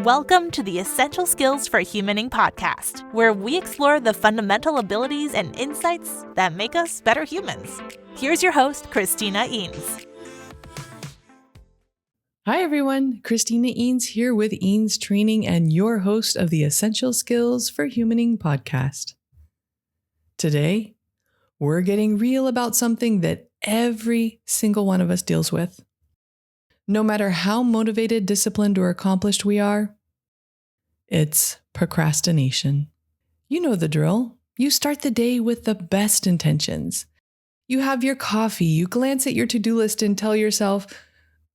Welcome to the Essential Skills for Humaning podcast, where we explore the fundamental abilities and insights that make us better humans. Here's your host, Christina Eanes. Hi everyone, Christina Eanes here with Eanes Training and your host of the Essential Skills for Humaning podcast. Today, we're getting real about something that every single one of us deals with. No matter how motivated, disciplined, or accomplished we are, it's procrastination. You know the drill. You start the day with the best intentions. You have your coffee, you glance at your to-do list and tell yourself,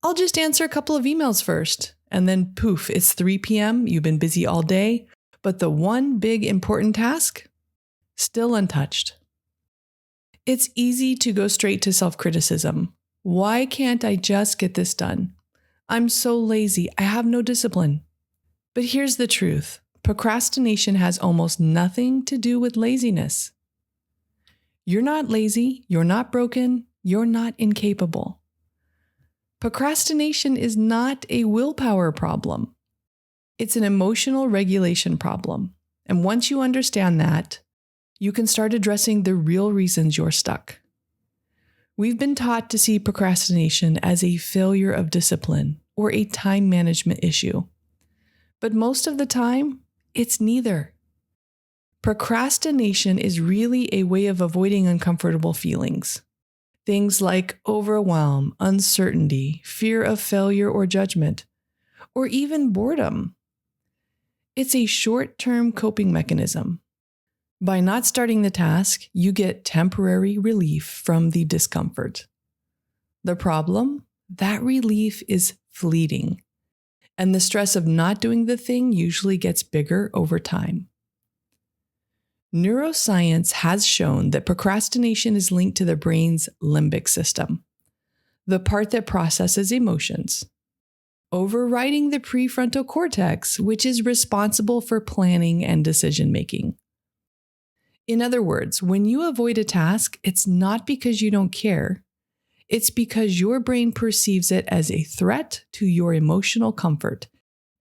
I'll just answer a couple of emails first. And then poof, it's 3 p.m., you've been busy all day, but the one big important task, still untouched. It's easy to go straight to self-criticism. Why can't I just get this done? I'm so lazy. I have no discipline. But here's the truth. Procrastination has almost nothing to do with laziness. You're not lazy. You're not broken. You're not incapable. Procrastination is not a willpower problem. It's an emotional regulation problem. And once you understand that, you can start addressing the real reasons you're stuck. We've been taught to see procrastination as a failure of discipline or a time management issue. But most of the time, it's neither. Procrastination is really a way of avoiding uncomfortable feelings. Things like overwhelm, uncertainty, fear of failure or judgment, or even boredom. It's a short-term coping mechanism. By not starting the task, you get temporary relief from the discomfort. The problem? That relief is fleeting, and the stress of not doing the thing usually gets bigger over time. Neuroscience has shown that procrastination is linked to the brain's limbic system, the part that processes emotions, overriding the prefrontal cortex, which is responsible for planning and decision-making. In other words, when you avoid a task, it's not because you don't care. It's because your brain perceives it as a threat to your emotional comfort,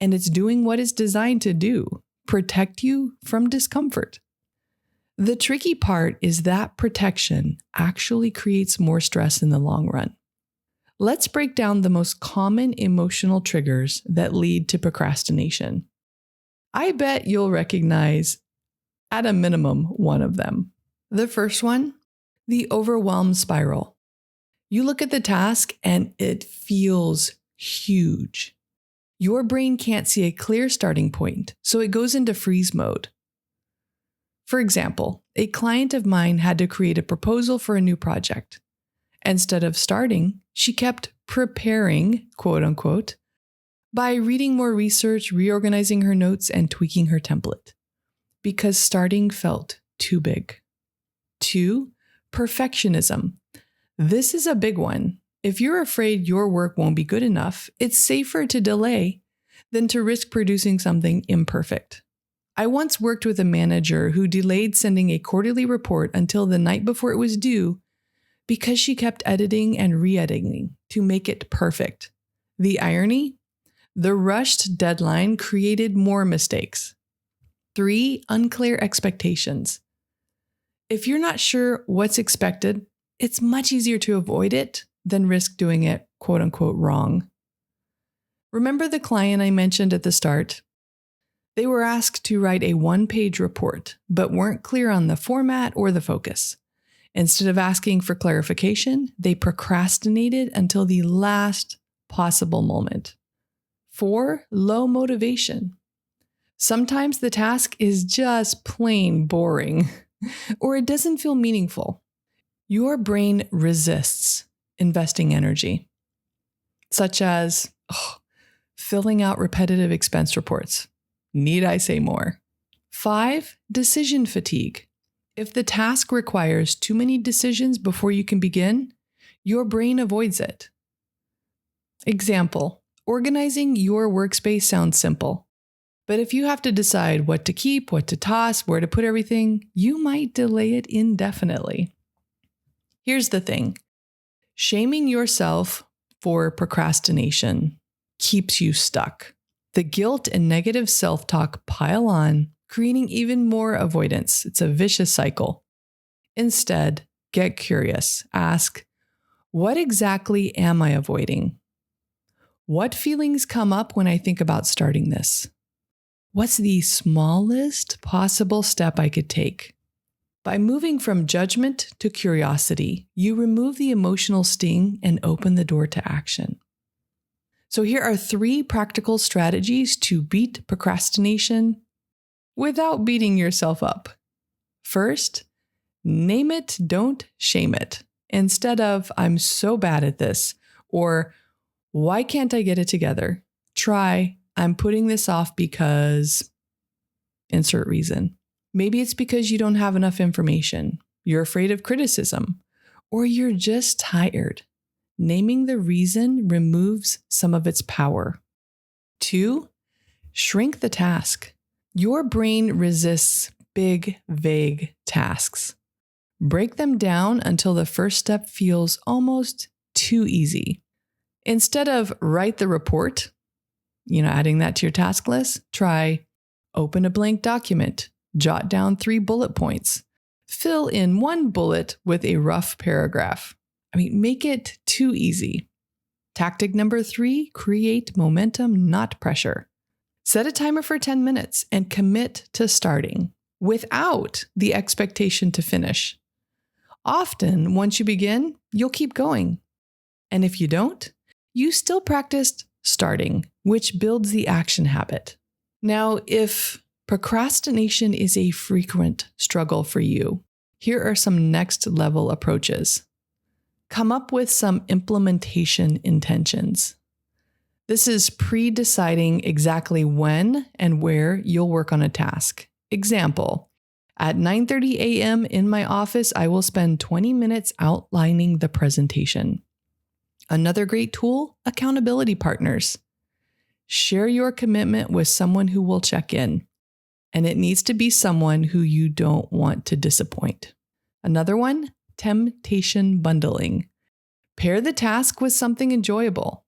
and it's doing what it's designed to do, protect you from discomfort. The tricky part is that protection actually creates more stress in the long run. Let's break down the most common emotional triggers that lead to procrastination. I bet you'll recognize at a minimum, one of them. The first one, the overwhelm spiral. You look at the task and it feels huge. Your brain can't see a clear starting point, so it goes into freeze mode. For example, a client of mine had to create a proposal for a new project. Instead of starting, she kept preparing, quote unquote, by reading more research, reorganizing her notes, and tweaking her template. Because starting felt too big. 2, perfectionism. This is a big one. If you're afraid your work won't be good enough, it's safer to delay than to risk producing something imperfect. I once worked with a manager who delayed sending a quarterly report until the night before it was due because she kept editing and re-editing to make it perfect. The irony? The rushed deadline created more mistakes. 3, unclear expectations. If you're not sure what's expected, it's much easier to avoid it than risk doing it, quote unquote, wrong. Remember the client I mentioned at the start? They were asked to write a 1-page report, but weren't clear on the format or the focus. Instead of asking for clarification, they procrastinated until the last possible moment. 4, low motivation. Sometimes the task is just plain boring, or it doesn't feel meaningful. Your brain resists investing energy, such as filling out repetitive expense reports. Need I say more? 5, decision fatigue. If the task requires too many decisions before you can begin, your brain avoids it. Example, organizing your workspace sounds simple. But if you have to decide what to keep, what to toss, where to put everything, you might delay it indefinitely. Here's the thing. Shaming yourself for procrastination keeps you stuck. The guilt and negative self-talk pile on, creating even more avoidance. It's a vicious cycle. Instead, get curious. Ask, what exactly am I avoiding? What feelings come up when I think about starting this? What's the smallest possible step I could take? By moving from judgment to curiosity, you remove the emotional sting and open the door to action. So here are 3 practical strategies to beat procrastination without beating yourself up. First, name it, don't shame it. Instead of, I'm so bad at this, or why can't I get it together? Try, I'm putting this off because insert reason. Maybe it's because you don't have enough information, you're afraid of criticism, or you're just tired. Naming the reason removes some of its power. 2, shrink the task. Your brain resists big, vague tasks. Break them down until the first step feels almost too easy. Instead of write the report, adding that to your task list, try open a blank document, jot down 3 bullet points, fill in 1 bullet with a rough paragraph. Make it too easy. Tactic number 3, create momentum, not pressure. Set a timer for 10 minutes and commit to starting without the expectation to finish. Often, once you begin, you'll keep going. And if you don't, you still practiced starting, which builds the action habit. Now, if procrastination is a frequent struggle for you, here are some next level approaches. Come up with some implementation intentions. This is pre-deciding exactly when and where you'll work on a task. Example, at 9:30 a.m. in my office, I will spend 20 minutes outlining the presentation. Another great tool, accountability partners. Share your commitment with someone who will check in, and it needs to be someone who you don't want to disappoint. Another one, temptation bundling. Pair the task with something enjoyable,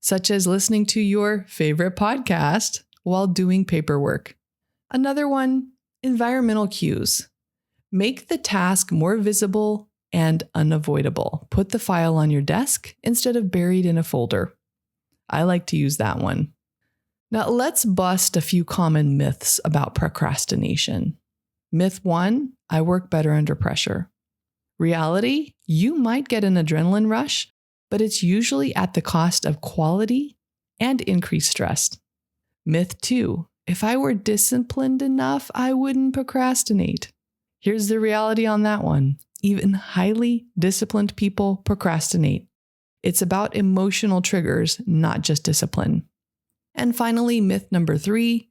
such as listening to your favorite podcast while doing paperwork. Another one, environmental cues. Make the task more visible and unavoidable. Put the file on your desk instead of buried in a folder. I like to use that one. Now let's bust a few common myths about procrastination. Myth 1, I work better under pressure. Reality, you might get an adrenaline rush, but it's usually at the cost of quality and increased stress. Myth 2, if I were disciplined enough, I wouldn't procrastinate. Here's the reality on that one. Even highly disciplined people procrastinate. It's about emotional triggers, not just discipline. And finally, myth number 3,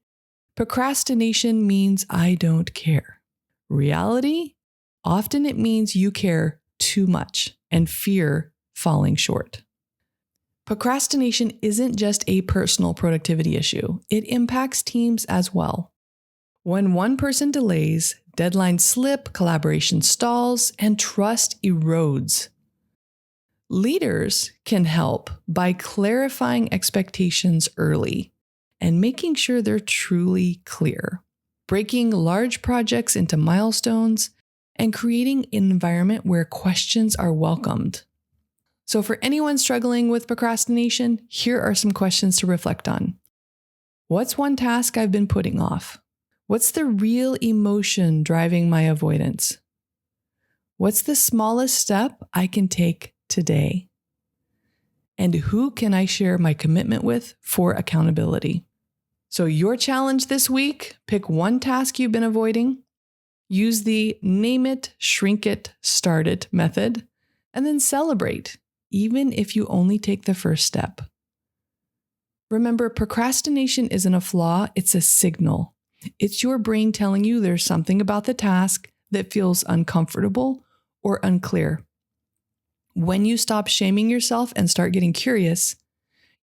procrastination means I don't care. Reality, often it means you care too much and fear falling short. Procrastination isn't just a personal productivity issue. It impacts teams as well. When one person delays, deadlines slip, collaboration stalls, and trust erodes. Leaders can help by clarifying expectations early and making sure they're truly clear, breaking large projects into milestones, and creating an environment where questions are welcomed. So for anyone struggling with procrastination, here are some questions to reflect on. What's one task I've been putting off? What's the real emotion driving my avoidance? What's the smallest step I can take today? And who can I share my commitment with for accountability? So your challenge this week, pick one task you've been avoiding, use the name it, shrink it, start it method, and then celebrate, even if you only take the first step. Remember, procrastination isn't a flaw, it's a signal. It's your brain telling you there's something about the task that feels uncomfortable or unclear. When you stop shaming yourself and start getting curious,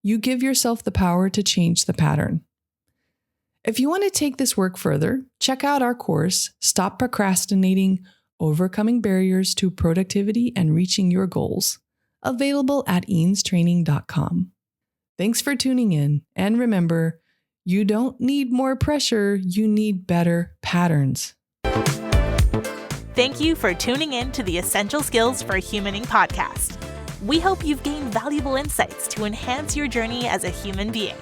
you give yourself the power to change the pattern. If you want to take this work further, check out our course, Stop Procrastinating, Overcoming Barriers to Productivity and Reaching Your Goals, available at eanestraining.com. Thanks for tuning in, and remember, You don't need more pressure, you need better patterns. Thank you for tuning in to the Essential Skills for Humaning podcast. We hope you've gained valuable insights to enhance your journey as a human being.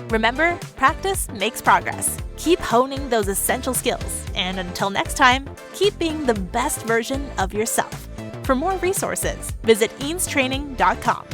Remember, practice makes progress. Keep honing those essential skills, and until next time, keep being the best version of yourself. For more resources, visit eanestraining.com.